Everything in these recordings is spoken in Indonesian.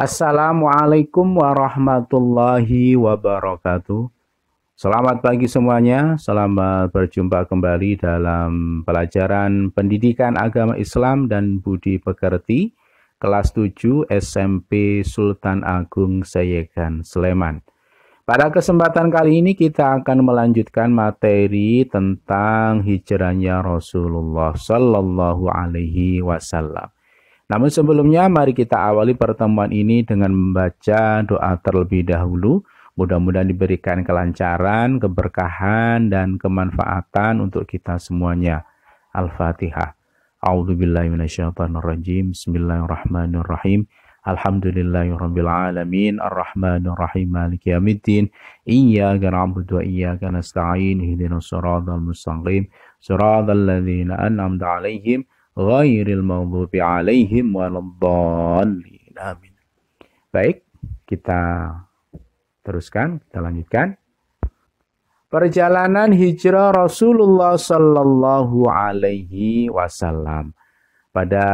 Assalamualaikum warahmatullahi wabarakatuh. Selamat pagi semuanya, selamat berjumpa kembali dalam pelajaran Pendidikan Agama Islam dan Budi Pekerti, kelas 7 SMP Sultan Agung Sayegan, Sleman. Pada kesempatan kali ini kita akan melanjutkan materi tentang hijrahnya Rasulullah Sallallahu Alaihi Wasallam. Namun sebelumnya mari kita awali pertemuan ini dengan membaca doa terlebih dahulu. Mudah-mudahan diberikan kelancaran, keberkahan, dan kemanfaatan untuk kita semuanya. Al-Fatihah. A'udzubillahi minasyaitonirrajim. Bismillahirrahmanirrahim. Alhamdulillahirabbil alamin. Arrahmanirrahim. Maliki yaumiddin. Iyyaka na'budu wa iyyaka nasta'in. Ihdinas siratal mustaqim. Siratal ladzina an'amta 'alaihim ghairil maghdubi 'alaihim waladdallin. Amin. Baik, kita teruskan, kita lanjutkan. Perjalanan hijrah Rasulullah sallallahu alaihi wasallam. Pada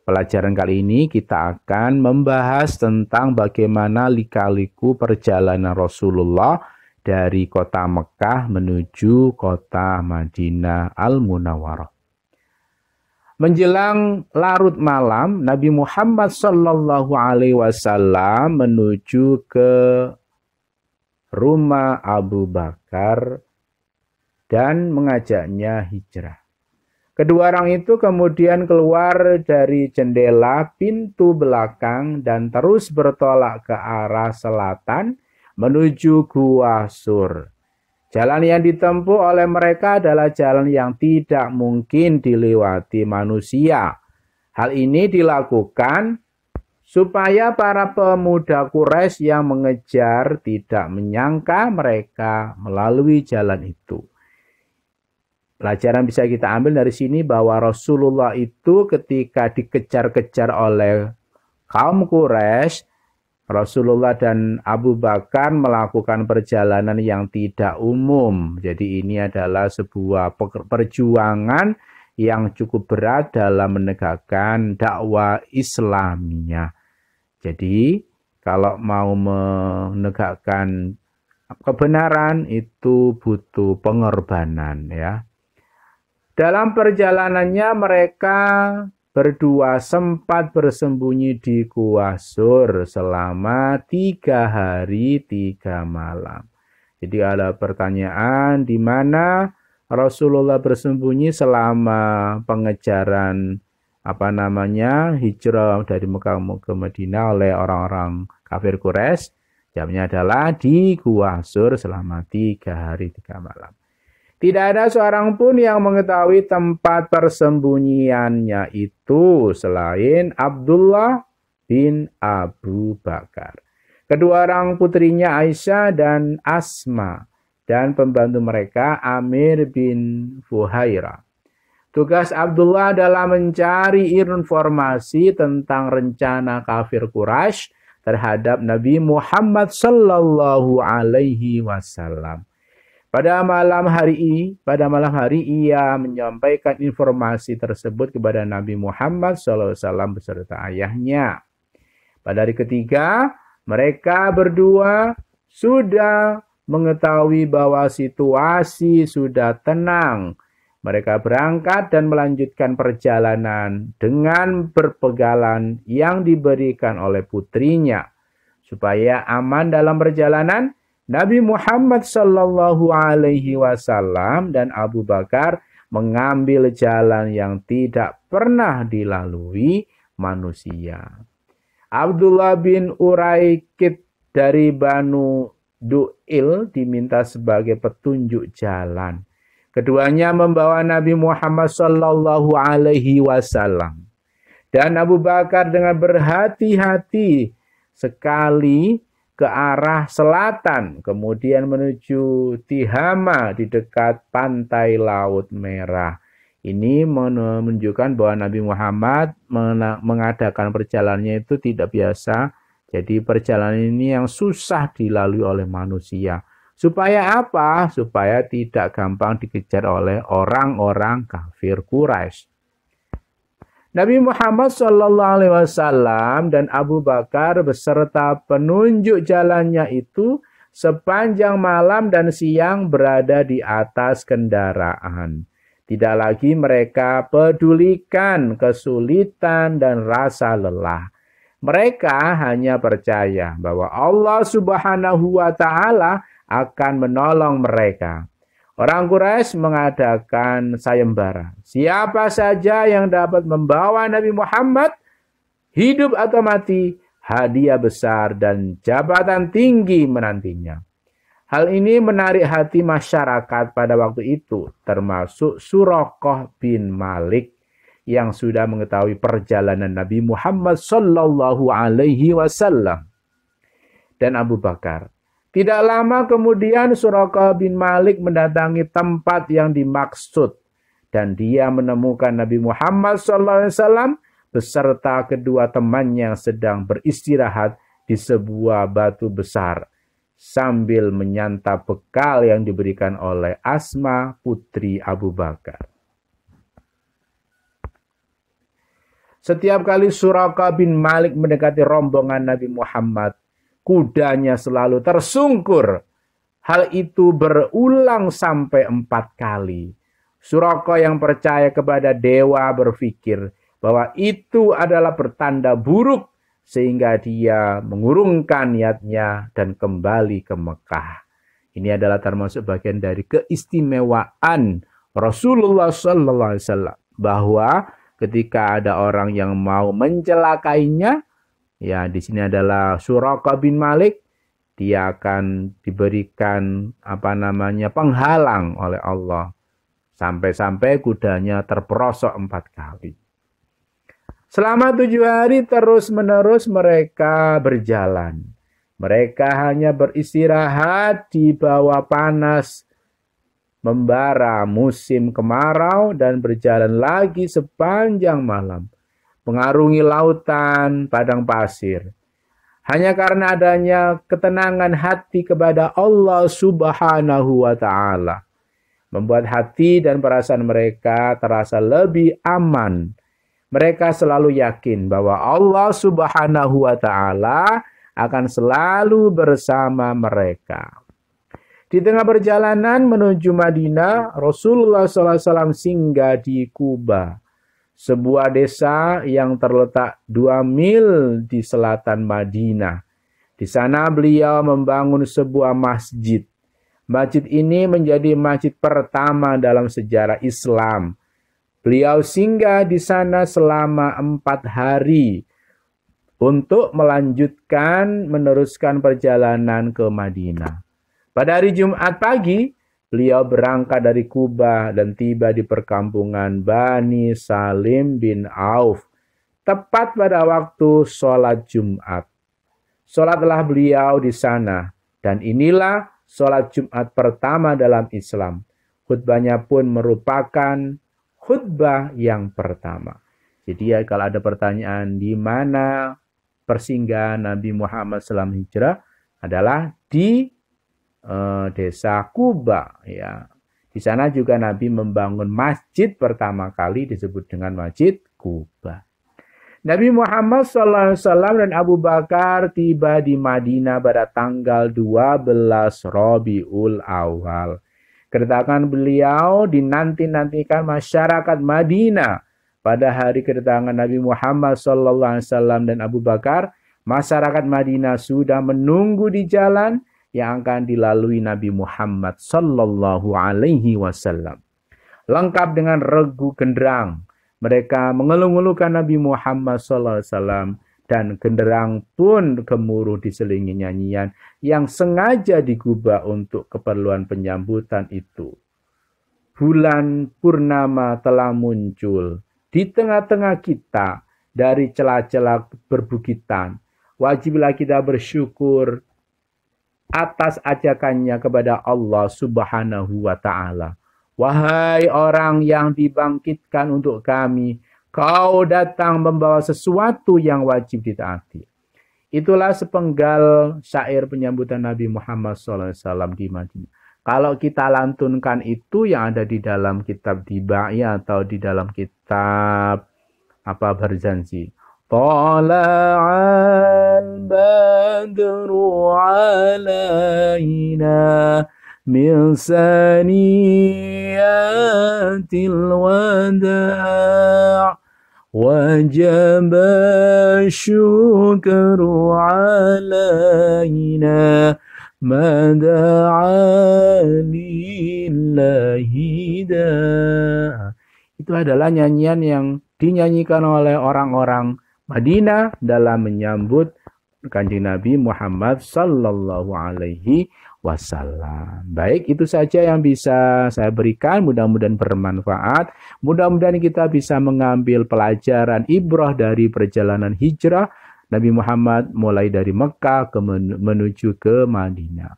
pelajaran kali ini kita akan membahas tentang bagaimana lika-liku perjalanan Rasulullah dari kota Mekah menuju kota Madinah Al-Munawwarah. Menjelang larut malam, Nabi Muhammad sallallahu alaihi wasallam menuju ke rumah Abu Bakar dan mengajaknya hijrah. Kedua orang itu kemudian keluar dari jendela pintu belakang dan terus bertolak ke arah selatan menuju Gua Sur. Jalan yang ditempuh oleh mereka adalah jalan yang tidak mungkin dilewati manusia. Hal ini dilakukan supaya para pemuda Quraisy yang mengejar tidak menyangka mereka melalui jalan itu. Pelajaran bisa kita ambil dari sini bahwa Rasulullah itu ketika dikejar-kejar oleh kaum Quraisy, Rasulullah dan Abu Bakar melakukan perjalanan yang tidak umum. Jadi ini adalah sebuah perjuangan yang cukup berat dalam menegakkan dakwah Islamiyah. Jadi kalau mau menegakkan kebenaran itu butuh pengorbanan ya. Dalam perjalanannya mereka berdua sempat bersembunyi di Gua Sur selama 3 hari 3 malam. Jadi ada pertanyaan di mana Rasulullah bersembunyi selama pengejaran hijrah dari Mekah ke Madinah oleh orang-orang kafir Quraisy. Jawabnya adalah di Gua Sur selama 3 hari 3 malam. Tidak ada seorang pun yang mengetahui tempat persembunyiannya itu selain Abdullah bin Abu Bakar. Kedua orang putrinya Aisyah dan Asma dan pembantu mereka Amir bin Fuhairah. Tugas Abdullah adalah mencari informasi tentang rencana kafir Quraisy terhadap Nabi Muhammad sallallahu alaihi wasallam. Pada malam hari ia menyampaikan informasi tersebut kepada Nabi Muhammad SAW beserta ayahnya. Pada hari ketiga, mereka berdua sudah mengetahui bahwa situasi sudah tenang. Mereka berangkat dan melanjutkan perjalanan dengan berpegangan yang diberikan oleh putrinya. Supaya aman dalam perjalanan, Nabi Muhammad sallallahu alaihi wasallam dan Abu Bakar mengambil jalan yang tidak pernah dilalui manusia. Abdullah bin Uraikid dari Banu Du'il diminta sebagai petunjuk jalan. Keduanya membawa Nabi Muhammad sallallahu alaihi wasallam dan Abu Bakar dengan berhati-hati sekali ke arah selatan, kemudian menuju Tihama di dekat pantai Laut Merah. Ini menunjukkan bahwa Nabi Muhammad mengadakan perjalanannya itu tidak biasa. Jadi perjalanan ini yang susah dilalui oleh manusia. Supaya apa? Supaya tidak gampang dikejar oleh orang-orang kafir Quraisy. Nabi Muhammad SAW dan Abu Bakar beserta penunjuk jalannya itu sepanjang malam dan siang berada di atas kendaraan. Tidak lagi mereka pedulikan kesulitan dan rasa lelah. Mereka hanya percaya bahwa Allah Subhanahu wa Ta'ala akan menolong mereka. Orang Quraisy mengadakan sayembara. Siapa saja yang dapat membawa Nabi Muhammad, hidup atau mati, hadiah besar dan jabatan tinggi menantinya. Hal ini menarik hati masyarakat pada waktu itu, termasuk Suraqah bin Malik yang sudah mengetahui perjalanan Nabi Muhammad sallallahu alaihi wasallam dan Abu Bakar. Tidak lama kemudian Suraqah bin Malik mendatangi tempat yang dimaksud dan dia menemukan Nabi Muhammad SAW beserta kedua temannya yang sedang beristirahat di sebuah batu besar sambil menyantap bekal yang diberikan oleh Asma putri Abu Bakar. Setiap kali Suraqah bin Malik mendekati rombongan Nabi Muhammad, kudanya selalu tersungkur. Hal itu berulang sampai 4 kali. Suraqah yang percaya kepada dewa berpikir bahwa itu adalah pertanda buruk sehingga dia mengurungkan niatnya dan kembali ke Mekah. Ini adalah termasuk bagian dari keistimewaan Rasulullah SAW bahwa ketika ada orang yang mau mencelakainya, ya, di sini adalah Suraqah bin Malik. Dia akan diberikan penghalang oleh Allah. Sampai-sampai kudanya terperosok 4 kali. Selama 7 hari terus-menerus mereka berjalan. Mereka hanya beristirahat di bawah panas membara musim kemarau dan berjalan lagi sepanjang malam. Mengarungi lautan, padang pasir. Hanya karena adanya ketenangan hati kepada Allah Subhanahu wa Ta'ala. Membuat hati dan perasaan mereka terasa lebih aman. Mereka selalu yakin bahwa Allah Subhanahu wa Ta'ala akan selalu bersama mereka. Di tengah perjalanan menuju Madinah, Rasulullah SAW singgah di Quba, sebuah desa yang terletak 2 mil di selatan Madinah. Di sana beliau membangun sebuah masjid. Masjid ini menjadi masjid pertama dalam sejarah Islam. Beliau singgah di sana selama 4 hari untuk meneruskan perjalanan ke Madinah. Pada hari Jumat pagi, beliau berangkat dari Quba dan tiba di perkampungan Bani Salim bin Auf, tepat pada waktu sholat Jumat. Sholatlah beliau di sana, dan inilah sholat Jumat pertama dalam Islam. Khutbahnya pun merupakan khutbah yang pertama. Jadi kalau ada pertanyaan di mana persinggahan Nabi Muhammad SAW hijrah, adalah di desa Quba, ya. Di sana juga Nabi membangun masjid pertama kali disebut dengan Masjid Quba. Nabi Muhammad SAW dan Abu Bakar tiba di Madinah pada tanggal 12 Rabiul Awal. Kedatangan beliau dinanti-nantikan masyarakat Madinah. Pada hari kedatangan Nabi Muhammad SAW dan Abu Bakar, masyarakat Madinah sudah menunggu di jalan yang akan dilalui Nabi Muhammad sallallahu alaihi wasallam. Lengkap dengan regu genderang, mereka mengeluh-ngeluhkan Nabi Muhammad sallallahu alaihi wasallam dan genderang pun gemuruh diselingi nyanyian yang sengaja digubah untuk keperluan penyambutan itu. Bulan purnama telah muncul di tengah-tengah kita dari celah-celah perbukitan. Wajiblah kita bersyukur atas ajakannya kepada Allah Subhanahu wa Ta'ala. Wahai orang yang dibangkitkan untuk kami, kau datang membawa sesuatu yang wajib ditaati. Itulah sepenggal syair penyambutan Nabi Muhammad SAW di Madinah. Kalau kita lantunkan itu yang ada di dalam kitab Dibai atau di dalam kitab Apa berjanji? Tala'al badru alaina min saniyatil wada' wajib syukru alaina mada'a lillahi da'. Itu adalah nyanyian yang dinyanyikan oleh orang-orang Madinah dalam menyambut Kanjeng Nabi Muhammad sallallahu alaihi wasallam. Baik, itu saja yang bisa saya berikan. Mudah-mudahan bermanfaat. Mudah-mudahan kita bisa mengambil pelajaran ibrah dari perjalanan hijrah Nabi Muhammad mulai dari Mekah menuju ke Madinah.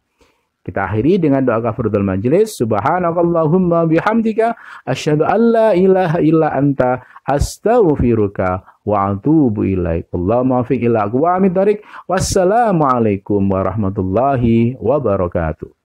Kita akhiri dengan doa kafaratul majelis. Subhanakallahumma bihamdika asyhadu an la ilaha illa anta astaghfiruka wa atubu ilaik. Allahumma fiq ila aqwamit thariq. Wassalamualaikum warahmatullahi wabarakatuh.